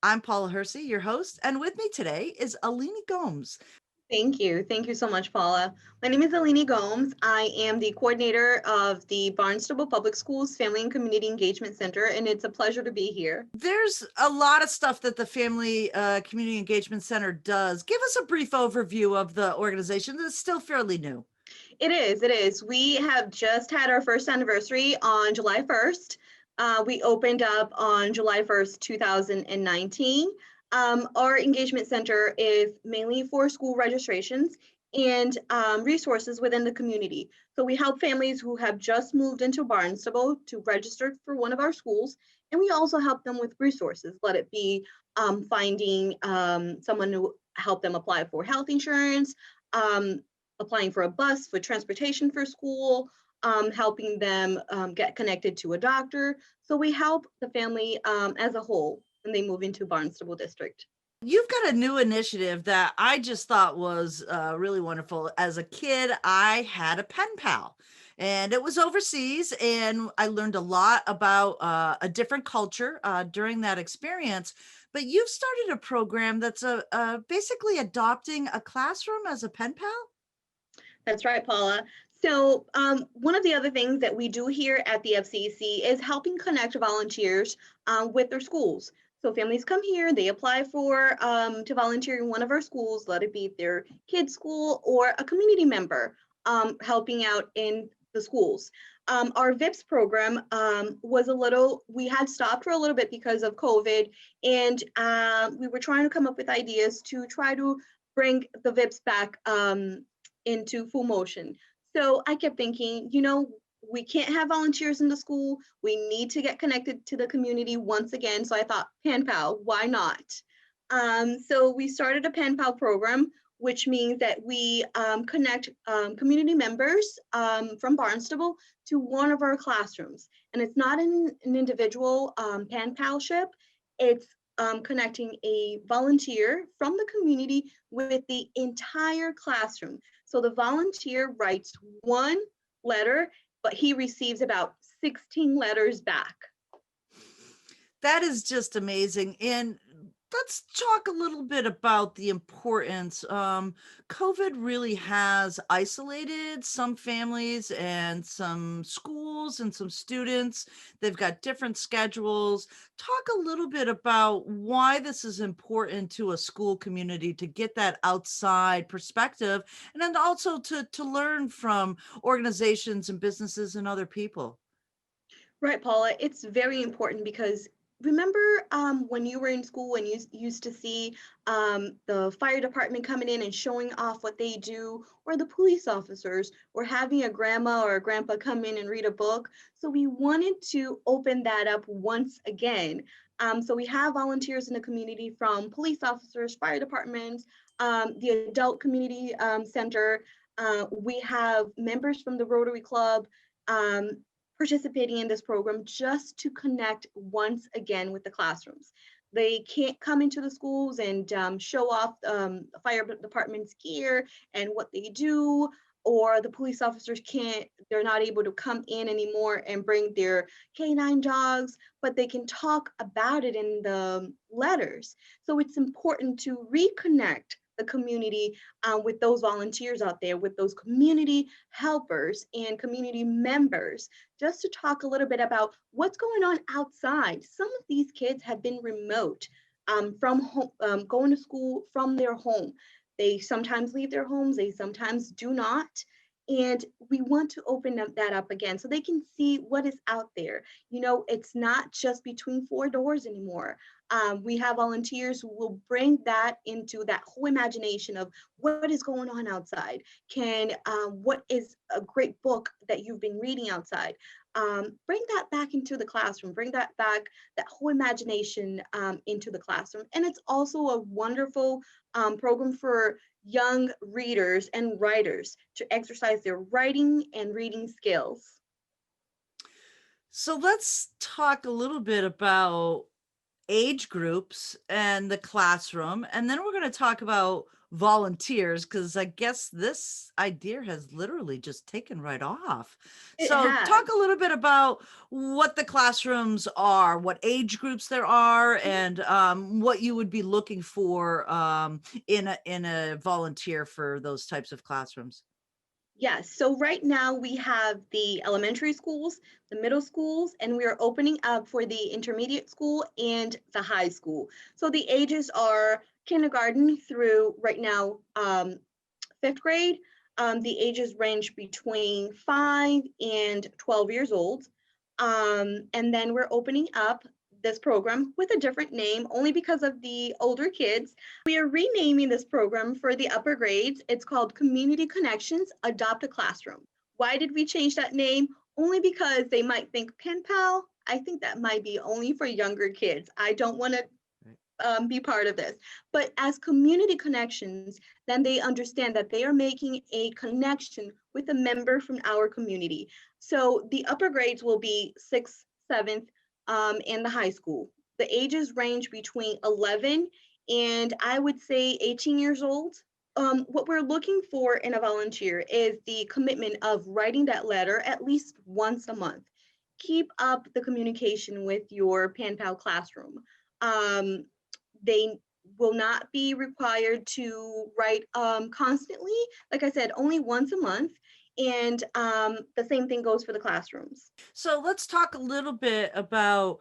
I'm Paula Hersey, your host, and with me today is Aline Gomes. Thank you. Thank you so much, Paula. My name is Alini Gomes. I am the coordinator of the Barnstable Public Schools Family and Community Engagement Center, and it's a pleasure to be here. There's a lot of stuff that the Family Community Engagement Center does. Give us a brief overview of the organization that's still fairly new. It is. We have just had our first anniversary on July 1st. We opened up on July 1st, 2019. Our engagement center is mainly for school registrations and resources within the community. So we help families who have just moved into Barnstable to register for one of our schools, and we also help them with resources, let it be finding someone to help them apply for health insurance, um, applying for a bus for transportation for school, helping them get connected to a doctor. So we help the family as a whole when they move into Barnstable District. You've got a new initiative that I just thought was really wonderful. As a kid, I had a pen pal, and it was overseas, and I learned a lot about a different culture during that experience. But you've started a program that's basically adopting a classroom as a pen pal. That's right, Paula. So, one of the other things that we do here at the FCC is helping connect volunteers with their schools. So, families come here, they apply for to volunteer in one of our schools, let it be their kid's school or a community member helping out in the schools. Our VIPS program was we had stopped for a little bit because of COVID, and we were trying to come up with ideas to try to bring the VIPS back into full motion. So I kept thinking, we can't have volunteers in the school. We need to get connected to the community once again. So I thought, Pen Pal, why not? So we started a Pen Pal program, which means that we connect community members from Barnstable to one of our classrooms. And it's not an individual Pen Palship. It's connecting a volunteer from the community with the entire classroom. So the volunteer writes one letter, but he receives about 16 letters back. That is just amazing. And let's talk a little bit about the importance. COVID really has isolated some families and some schools and some students. They've got different schedules. Talk a little bit about why this is important to a school community to get that outside perspective, and then also to learn from organizations and businesses and other people. Right, Paula. It's very important because remember when you were in school and you used to see the fire department coming in and showing off what they do, or the police officers, or having a grandma or a grandpa come in and read a book. So we wanted to open that up once again. So we have volunteers in the community from police officers, fire departments, the adult community center. We have members from the Rotary Club. Um, Participating in this program just to connect once again with the classrooms. They can't come into the schools and show off the fire department's gear and what they do, or the police officers they're not able to come in anymore and bring their canine dogs, but they can talk about it in the letters. So it's important to reconnect the community with those volunteers out there, with those community helpers and community members, just to talk a little bit about what's going on outside. Some of these kids have been remote from home, going to school from their home. They sometimes leave their homes, they sometimes do not. And we want to open that up again so they can see what is out there. It's not just between four doors anymore. We have volunteers who will bring that into that whole imagination of what is going on outside. What is a great book that you've been reading outside? Bring that back into the classroom, bring that back, that whole imagination into the classroom. And it's also a wonderful program for young readers and writers to exercise their writing and reading skills. So let's talk a little bit about age groups and the classroom, and then we're going to talk about volunteers, because I guess this idea has literally just taken right off. It So has. talk a little bit about what the classrooms are, what age groups there are, and what you would be looking for in a volunteer for those types of classrooms. Yes. So right now we have the elementary schools, the middle schools, and we are opening up for the intermediate school and the high school. So the ages are kindergarten through right now fifth grade. The ages range between 5 and 12 years old. And then we're opening up this program with a different name only because of the older kids. We are renaming this program for the upper grades. It's called Community Connections Adopt a Classroom. Why did we change that name? Only because they might think pen pal. I think that might be only for younger kids. I don't want to be part of this. But as community connections, then they understand that they are making a connection with a member from our community. So the upper grades will be sixth, seventh, and the high school. The ages range between 11 and I would say 18 years old. What we're looking for in a volunteer is the commitment of writing that letter at least once a month. Keep up the communication with your pen pal classroom. Um, they will not be required to write constantly. Like I said, only once a month. And the same thing goes for the classrooms. So let's talk a little bit about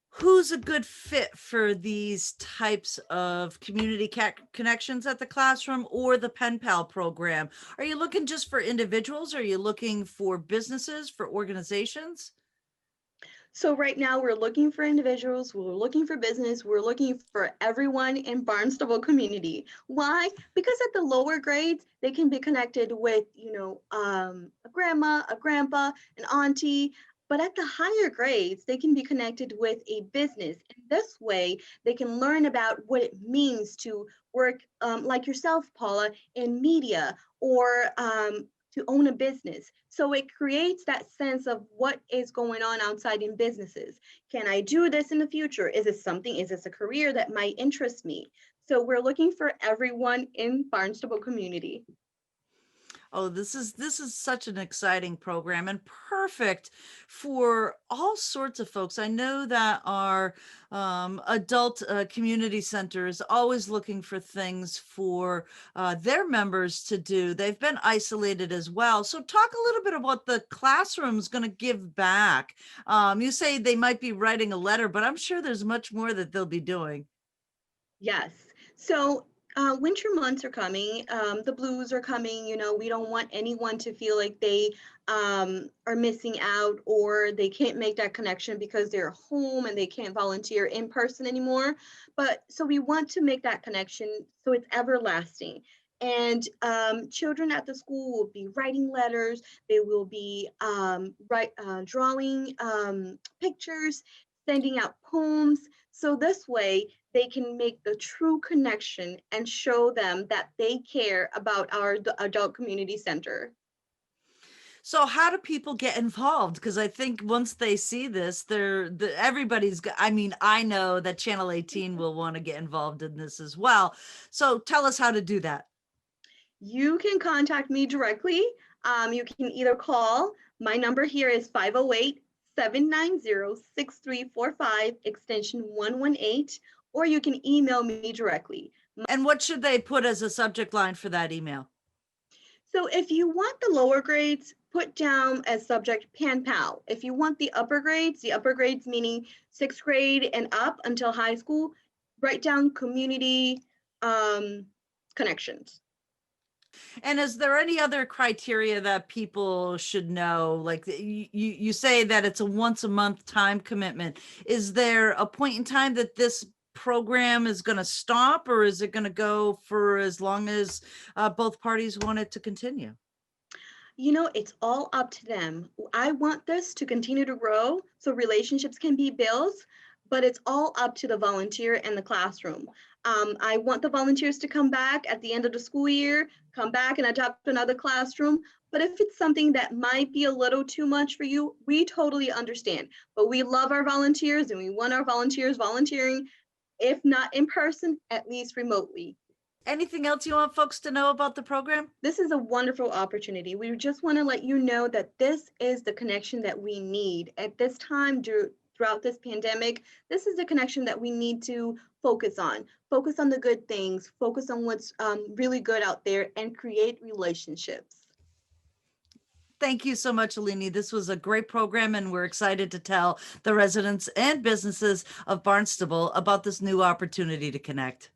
who's a good fit for these types of community connections at the classroom or the pen pal program. Are you looking just for individuals? Are you looking for businesses, for organizations? So right now we're looking for individuals, we're looking for business, we're looking for everyone in Barnstable community. Why? Because at the lower grades, they can be connected with, a grandma, a grandpa, an auntie. But at the higher grades, they can be connected with a business. And this way, they can learn about what it means to work like yourself, Paula, in media or to own a business. So it creates that sense of what is going on outside in businesses. Can I do this in the future? Is this a career that might interest me? So we're looking for everyone in Barnstable community. Oh, this is such an exciting program and perfect for all sorts of folks. I know that our adult community center is always looking for things for their members to do. They've been isolated as well. So talk a little bit about what the classroom's going to give back. You say they might be writing a letter, but I'm sure there's much more that they'll be doing. Yes. So winter months are coming. The blues are coming. We don't want anyone to feel like they are missing out or they can't make that connection because they're home and they can't volunteer in person anymore. But so we want to make that connection so it's everlasting. And children at the school will be writing letters. They will be drawing pictures, sending out poems. So this way, they can make the true connection and show them that they care about our adult community center. So how do people get involved? Because I think once they see this, everybody's. I mean, I know that Channel 18 will want to get involved in this as well. So tell us how to do that. You can contact me directly. You can either call, my number here is 508-790-6345, extension 118, or you can email me directly. And what should they put as a subject line for that email? So if you want the lower grades, put down as subject Pan Pal. If you want the upper grades meaning sixth grade and up until high school, write down community connections. And is there any other criteria that people should know? Like you say that it's a once a month time commitment. Is there a point in time that this program is going to stop, or is it going to go for as long as both parties want it to continue? It's all up to them. I want this to continue to grow so relationships can be built, but it's all up to the volunteer and the classroom. I want the volunteers to come back at the end of the school year, come back and adopt another classroom. But if it's something that might be a little too much for you, we totally understand. But we love our volunteers and we want our volunteers volunteering, if not in person, at least remotely. Anything else you want folks to know about the program? This is a wonderful opportunity. We just want to let you know that this is the connection that we need at this time throughout this pandemic. This is the connection that we need to focus on. Focus on the good things, focus on what's really good out there, and create relationships. Thank you so much, Alini. This was a great program, and we're excited to tell the residents and businesses of Barnstable about this new opportunity to connect.